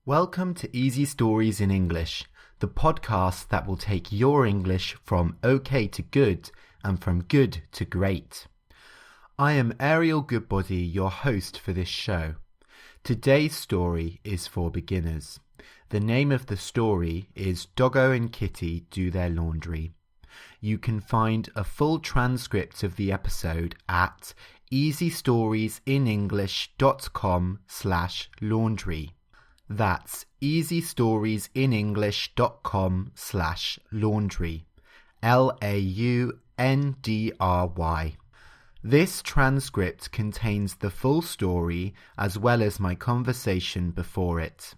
Welcome to Easy Stories in English, the podcast that will take your English from okay to good and from good to great. I am Ariel Goodbody, your host for this show. Today's story is for beginners. The name of the story is Doggo and Kitty Do Their Laundry. You can find a full transcript of the episode at easystoriesinenglish.com/laundry. That's easystoriesinenglish.com/laundry. LAUNDRY. This transcript contains the full story as well as my conversation before it.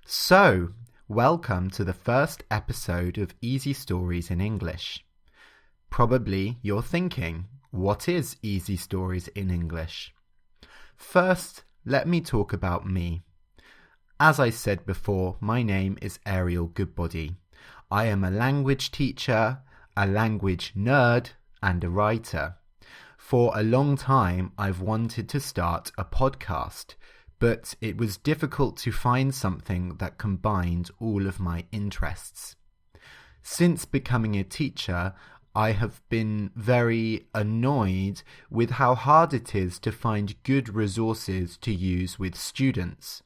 So, welcome to the first episode of Easy Stories in English. Probably you're thinking, what is Easy Stories in English? First, let me talk about me. As I said before, my name is Ariel Goodbody. I am a language teacher, a language nerd, and a writer. For a long time, I've wanted to start a podcast, but it was difficult to find something that combined all of my interests. Since becoming a teacher, I have been very annoyed with how hard it is to find good resources to use with students.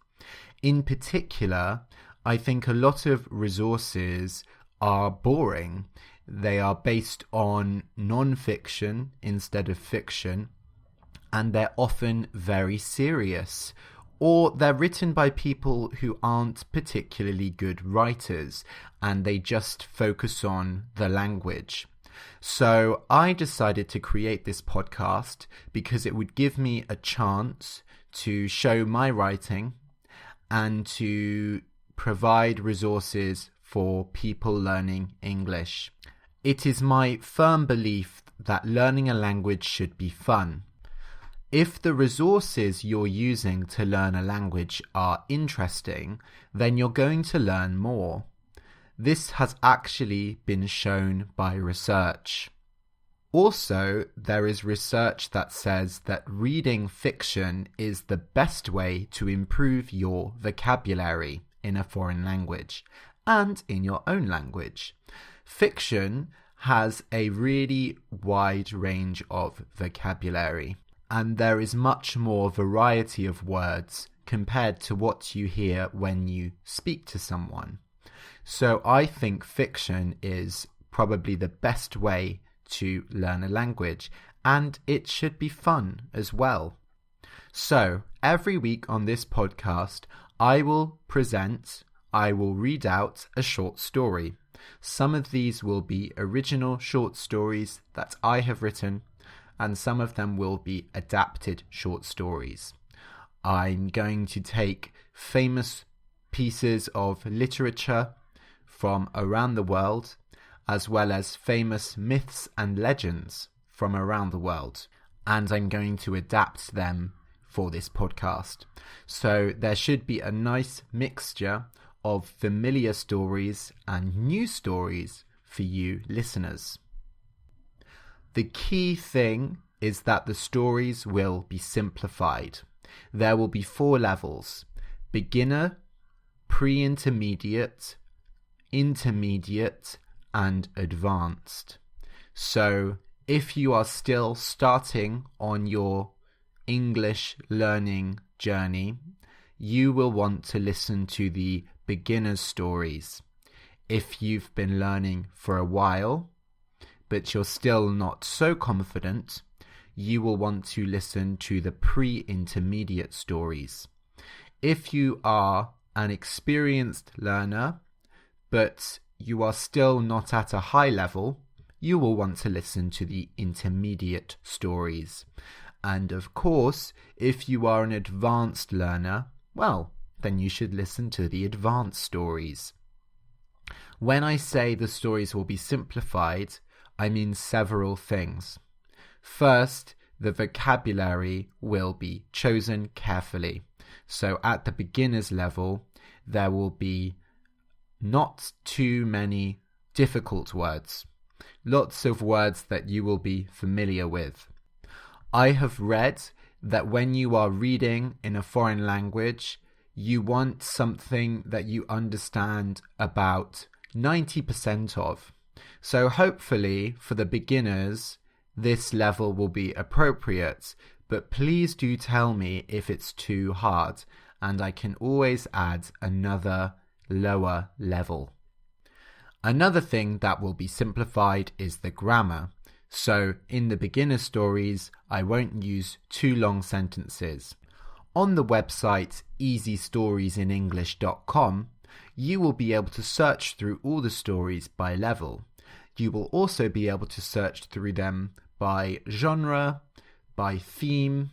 In particular, I think a lot of resources are boring. They are based on non-fiction instead of fiction, and they're often very serious, or they're written by people who aren't particularly good writers, and they just focus on the language. So I decided to create this podcast because it would give me a chance to show my writing and to provide resources for people learning English. It is my firm belief that learning a language should be fun. If the resources you're using to learn a language are interesting, then you're going to learn more. This has actually been shown by research. Also, there is research that says that reading fiction is the best way to improve your vocabulary in a foreign language and in your own language. Fiction has a really wide range of vocabulary, and there is much more variety of words compared to what you hear when you speak to someone. So I think fiction is probably the best way to learn a language, and it should be fun as well. So every week on this podcast, I will read out a short story. Some of these will be original short stories that I have written, and some of them will be adapted short stories. I'm going to take famous pieces of literature from around the world, as well as famous myths and legends from around the world, and I'm going to adapt them for this podcast. So there should be a nice mixture of familiar stories and new stories for you listeners. The key thing is that the stories will be simplified. There will be 4 levels: beginner, pre-intermediate, intermediate, and advanced. So if you are still starting on your English learning journey, you will want to listen to the beginner's stories. If you've been learning for a while, but you're still not so confident, you will want to listen to the pre-intermediate stories. If you are an experienced learner, but you are still not at a high level, you will want to listen to the intermediate stories. And of course, if you are an advanced learner, well, then you should listen to the advanced stories. When I say the stories will be simplified, I mean several things. First, the vocabulary will be chosen carefully. So at the beginner's level, there will be not too many difficult words. Lots of words that you will be familiar with. I have read that when you are reading in a foreign language, you want something that you understand about 90% of. So hopefully for the beginners, this level will be appropriate, but please do tell me if it's too hard, and I can always add another lower level. Another thing that will be simplified is the grammar. So in the beginner stories, I won't use too long sentences. On the website easystoriesinenglish.com, you will be able to search through all the stories by level. You will also be able to search through them by genre, by theme,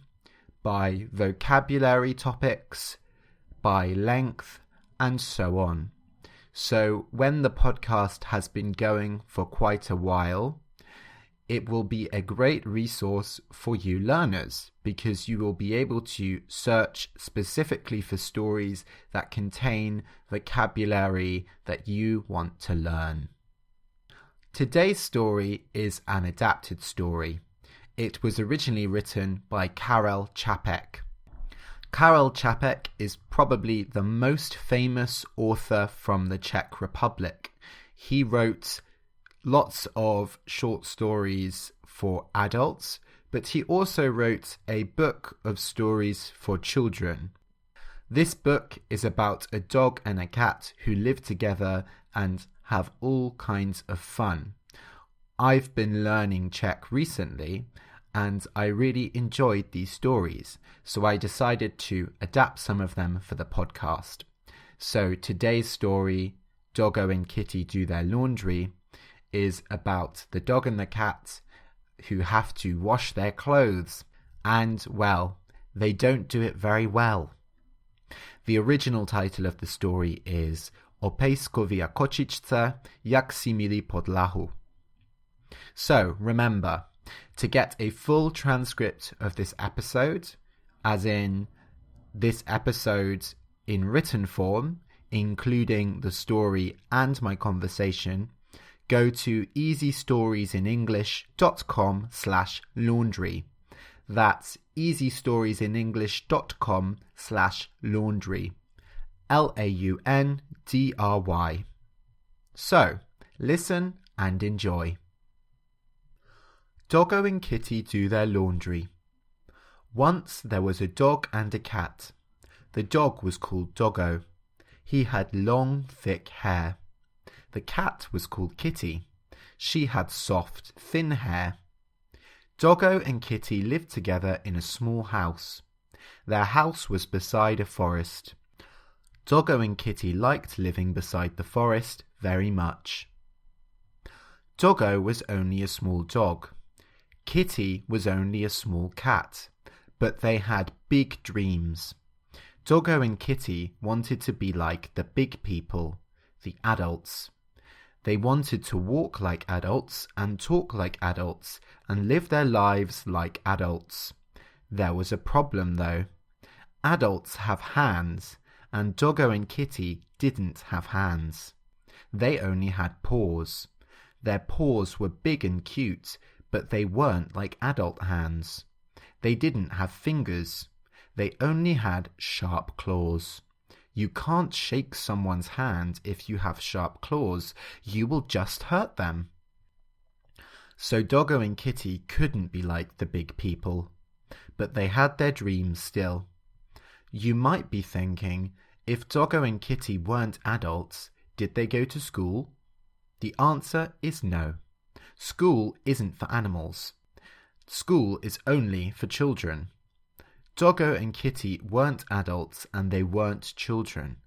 by vocabulary topics, by length, and so on. So when the podcast has been going for quite a while, it will be a great resource for you learners because you will be able to search specifically for stories that contain vocabulary that you want to learn. Today's story is an adapted story. It was originally written by Karel Čapek. Karel Čapek is probably the most famous author from the Czech Republic. He wrote lots of short stories for adults, but he also wrote a book of stories for children. This book is about a dog and a cat who live together and have all kinds of fun. I've been learning Czech recently, and I really enjoyed these stories, so I decided to adapt some of them for the podcast. So today's story, Doggo and Kitty Do Their Laundry, is about the dog and the cat who have to wash their clothes, and, well, they don't do it very well. The original title of the story is O pejskovi a kočičce, jak si myli podlahu. So, remember, to get a full transcript of this episode, as in this episode in written form, including the story and my conversation, go to easystoriesinenglish.com/laundry. That's easystoriesinenglish.com/laundry. LAUNDRY. So, listen and enjoy. Doggo and Kitty do their laundry. Once there was a dog and a cat. The dog was called Doggo. He had long, thick hair. The cat was called Kitty. She had soft, thin hair. Doggo and Kitty lived together in a small house. Their house was beside a forest. Doggo and Kitty liked living beside the forest very much. Doggo was only a small dog. Kitty was only a small cat, but they had big dreams. Doggo and Kitty wanted to be like the big people, the adults. They wanted to walk like adults and talk like adults and live their lives like adults. There was a problem though. Adults have hands, and Doggo and Kitty didn't have hands. They only had paws. Their paws were big and cute, but they weren't like adult hands. They didn't have fingers. They only had sharp claws. You can't shake someone's hand if you have sharp claws. You will just hurt them. So Doggo and Kitty couldn't be like the big people, but they had their dreams still. You might be thinking, if Doggo and Kitty weren't adults, did they go to school? The answer is no. School isn't for animals. School is only for children. Doggo and Kitty weren't adults and they weren't children.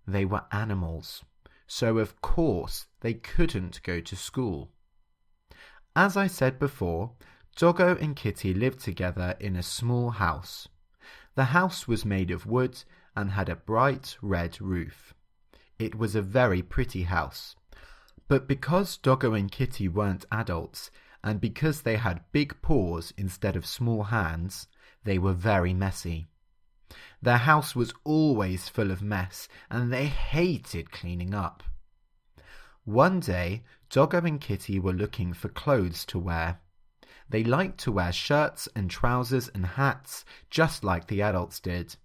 They were animals. So of course they couldn't go to school. As I said before, Doggo and Kitty lived together in a small house. The house was made of wood and had a bright red roof. It was a very pretty house. But because Doggo and Kitty weren't adults, and because they had big paws instead of small hands, they were very messy. Their house was always full of mess, and they hated cleaning up. One day, Doggo and Kitty were looking for clothes to wear. They liked to wear shirts and trousers and hats, just like the adults did.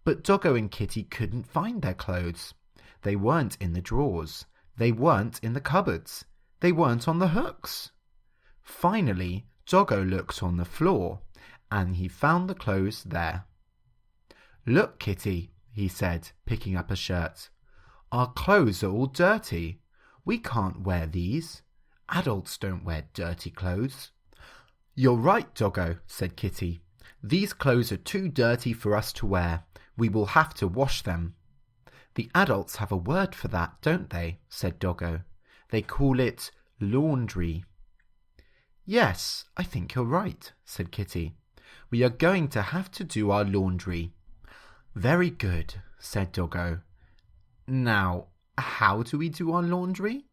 But Doggo and Kitty couldn't find their clothes. They weren't in the drawers. They weren't in the cupboards. They weren't on the hooks. Finally, Doggo looked on the floor, and he found the clothes there. "Look, Kitty," he said, picking up a shirt. "Our clothes are all dirty. We can't wear these. Adults don't wear dirty clothes." "You're right, Doggo," said Kitty. "These clothes are too dirty for us to wear. We will have to wash them." "The adults have a word for that, don't they?" said Doggo. "They call it laundry." "Yes, I think you're right," said Kitty. "We are going to have to do our laundry." "Very good," said Doggo. "Now, how do we do our laundry?"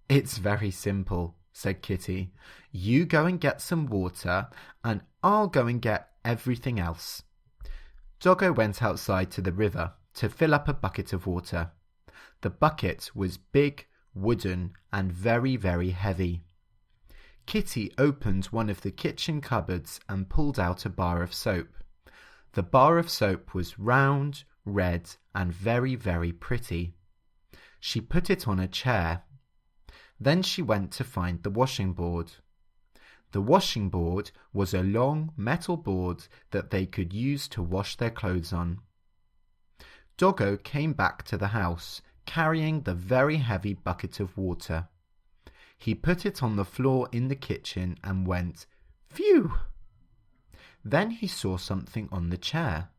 "It's very simple," said Kitty. "You go and get some water, and I'll go and get everything else." Doggo went outside to the river to fill up a bucket of water. The bucket was big, wooden, and very, very heavy. Kitty opened one of the kitchen cupboards and pulled out a bar of soap. The bar of soap was round, red, and very, very pretty. She put it on a chair. Then she went to find the washing board. The washing board was a long metal board that they could use to wash their clothes on. Doggo came back to the house, carrying the very heavy bucket of water. He put it on the floor in the kitchen and went, "Phew!" Then he saw something on the chair.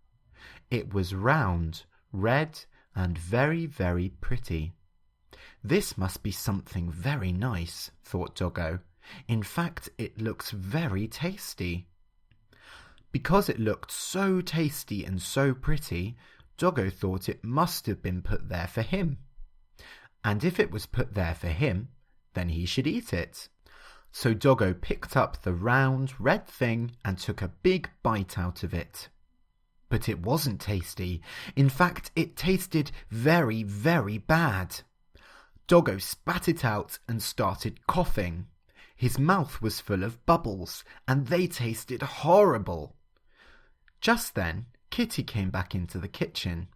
It was round, red, and very, very pretty. "This must be something very nice," thought Doggo. "In fact, it looks very tasty." Because it looked so tasty and so pretty, Doggo thought it must have been put there for him. And if it was put there for him, then he should eat it. So Doggo picked up the round, red thing and took a big bite out of it. But it wasn't tasty. In fact, it tasted very, very bad. Doggo spat it out and started coughing. His mouth was full of bubbles, and they tasted horrible. Just then, Kitty came back into the kitchen.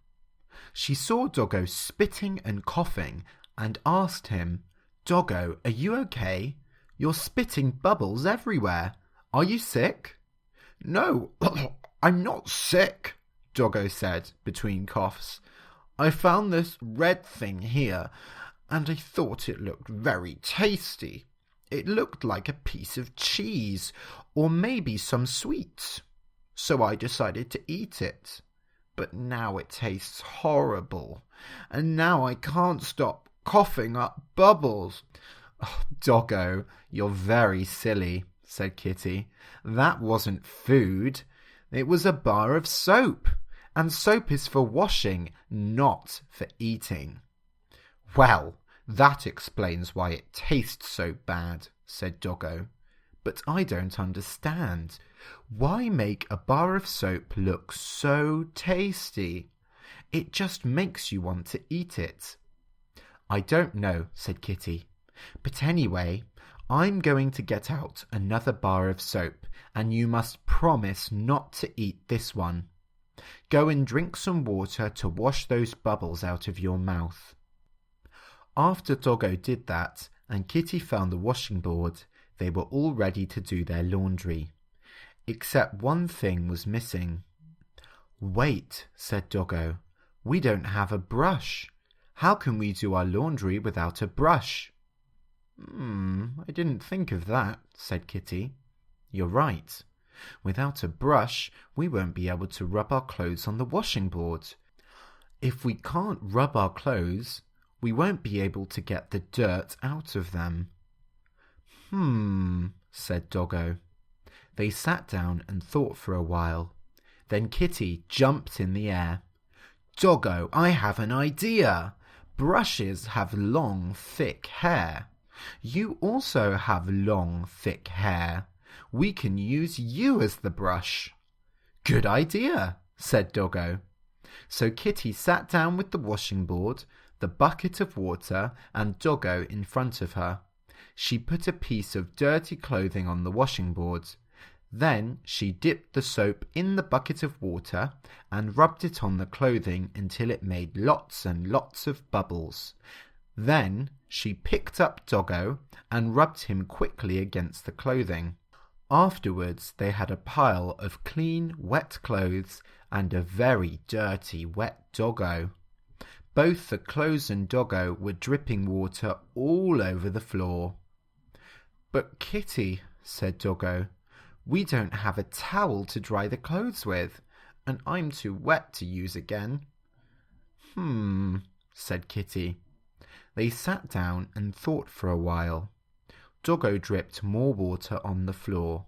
She saw Doggo spitting and coughing and asked him, "Doggo, are you okay? You're spitting bubbles everywhere. Are you sick?" "No, I'm not sick," Doggo said between coughs. "I found this red thing here, and I thought it looked very tasty. It looked like a piece of cheese, or maybe some sweets. So I decided to eat it. But now it tastes horrible, and now I can't stop coughing up bubbles." "Oh, Doggo, you're very silly," said Kitty. "That wasn't food. It was a bar of soap, and soap is for washing, not for eating." "Well, that explains why it tastes so bad," said Doggo. "But I don't understand. Why make a bar of soap look so tasty? It just makes you want to eat it." "I don't know," said Kitty. "But anyway, I'm going to get out another bar of soap, and you must promise not to eat this one. Go and drink some water to wash those bubbles out of your mouth." After Doggo did that, and Kitty found the washing board, they were all ready to do their laundry. Except one thing was missing. "Wait," said Doggo. "We don't have a brush. How can we do our laundry without a brush?" I didn't think of that," said Kitty. "You're right. Without a brush, we won't be able to rub our clothes on the washing board. If we can't rub our clothes, we won't be able to get the dirt out of them." Said Doggo. They sat down and thought for a while. Then Kitty jumped in the air. "Doggo, I have an idea. Brushes have long, thick hair. You also have long, thick hair. We can use you as the brush." "Good idea," said Doggo. So Kitty sat down with the washing board, the bucket of water, and Doggo in front of her. She put a piece of dirty clothing on the washing board. Then she dipped the soap in the bucket of water and rubbed it on the clothing until it made lots and lots of bubbles. Then she picked up Doggo and rubbed him quickly against the clothing. Afterwards they had a pile of clean, wet clothes and a very dirty, wet Doggo. Both the clothes and Doggo were dripping water all over the floor. "But Kitty," said Doggo, "we don't have a towel to dry the clothes with, and I'm too wet to use again." Said Kitty. They sat down and thought for a while. Doggo dripped more water on the floor.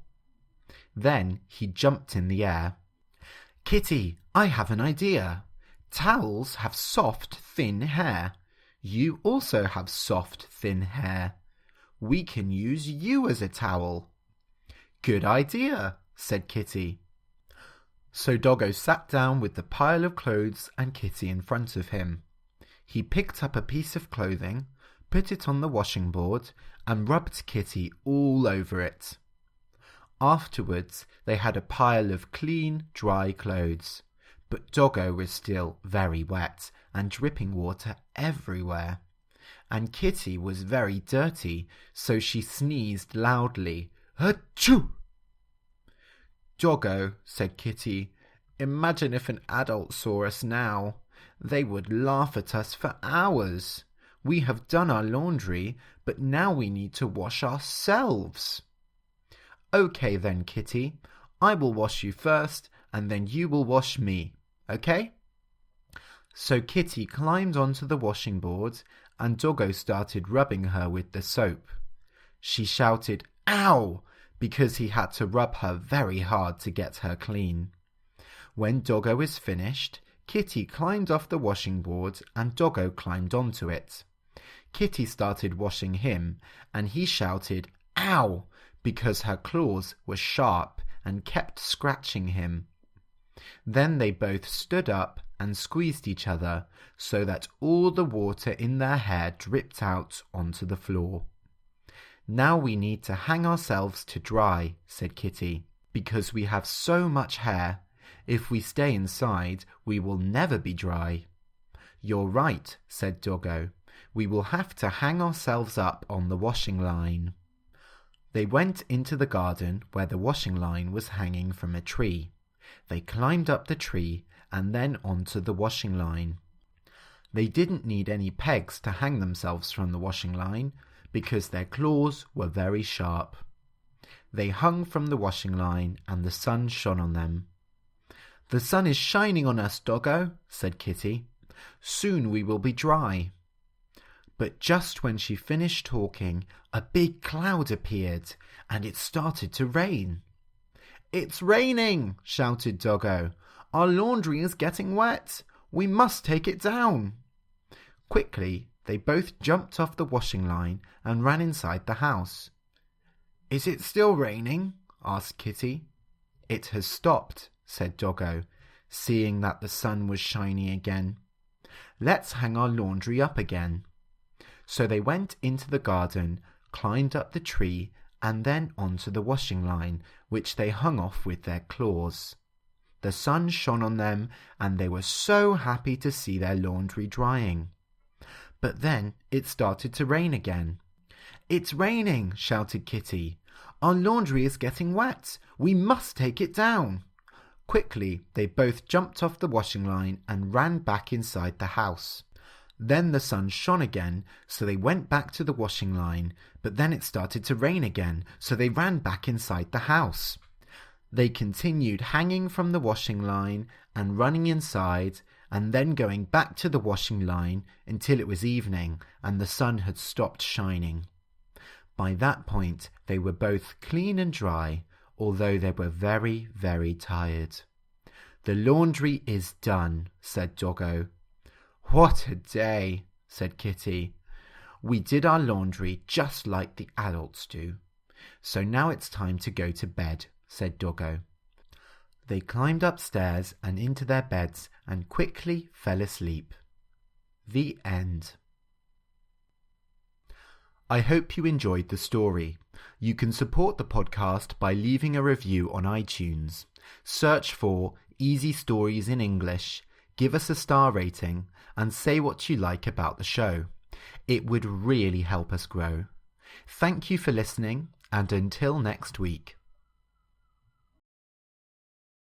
Then he jumped in the air. "Kitty, I have an idea. Towels have soft, thin hair. You also have soft, thin hair. We can use you as a towel." "Good idea," said Kitty. So Doggo sat down with the pile of clothes and Kitty in front of him. He picked up a piece of clothing, put it on the washing board, and rubbed Kitty all over it. Afterwards they had a pile of clean, dry clothes, but Doggo was still very wet and dripping water everywhere. And Kitty was very dirty, so she sneezed loudly. "Achoo!" "Doggo," said Kitty, "imagine if an adult saw us now. They would laugh at us for hours. We have done our laundry, but now we need to wash ourselves." "Okay then, Kitty. I will wash you first, and then you will wash me. Okay?" So Kitty climbed onto the washing board, and Doggo started rubbing her with the soap. She shouted, "Ow!" because he had to rub her very hard to get her clean. When Doggo was finished, Kitty climbed off the washing board and Doggo climbed onto it. Kitty started washing him, and he shouted, "Ow!" because her claws were sharp and kept scratching him. Then they both stood up and squeezed each other so that all the water in their hair dripped out onto the floor. "Now we need to hang ourselves to dry," said Kitty, "because we have so much hair. If we stay inside, we will never be dry." "You're right," said Doggo. "We will have to hang ourselves up on the washing line." They went into the garden where the washing line was hanging from a tree. They climbed up the tree and then onto the washing line. They didn't need any pegs to hang themselves from the washing line because their claws were very sharp. They hung from the washing line and the sun shone on them. "The sun is shining on us, Doggo," said Kitty. "Soon we will be dry." But just when she finished talking, a big cloud appeared and it started to rain. "It's raining!" shouted Doggo. "Our laundry is getting wet. We must take it down." Quickly, they both jumped off the washing line and ran inside the house. "Is it still raining?" asked Kitty. "It has stopped," said Doggo, seeing that the sun was shining again. "Let's hang our laundry up again." So they went into the garden, climbed up the tree, and then onto the washing line, which they hung off with their claws. The sun shone on them, and they were so happy to see their laundry drying. But then it started to rain again. "It's raining!" shouted Kitty. "Our laundry is getting wet. We must take it down." Quickly, they both jumped off the washing line and ran back inside the house. Then the sun shone again, so they went back to the washing line, but then it started to rain again, so they ran back inside the house. They continued hanging from the washing line and running inside, and then going back to the washing line until it was evening and the sun had stopped shining. By that point, they were both clean and dry, although they were very, very tired. "The laundry is done," said Doggo. "What a day," said Kitty. "We did our laundry just like the adults do. So now it's time to go to bed," said Doggo. They climbed upstairs and into their beds and quickly fell asleep. The end. I hope you enjoyed the story. You can support the podcast by leaving a review on iTunes. Search for Easy Stories in English, give us a star rating, and say what you like about the show. It would really help us grow. Thank you for listening, and until next week.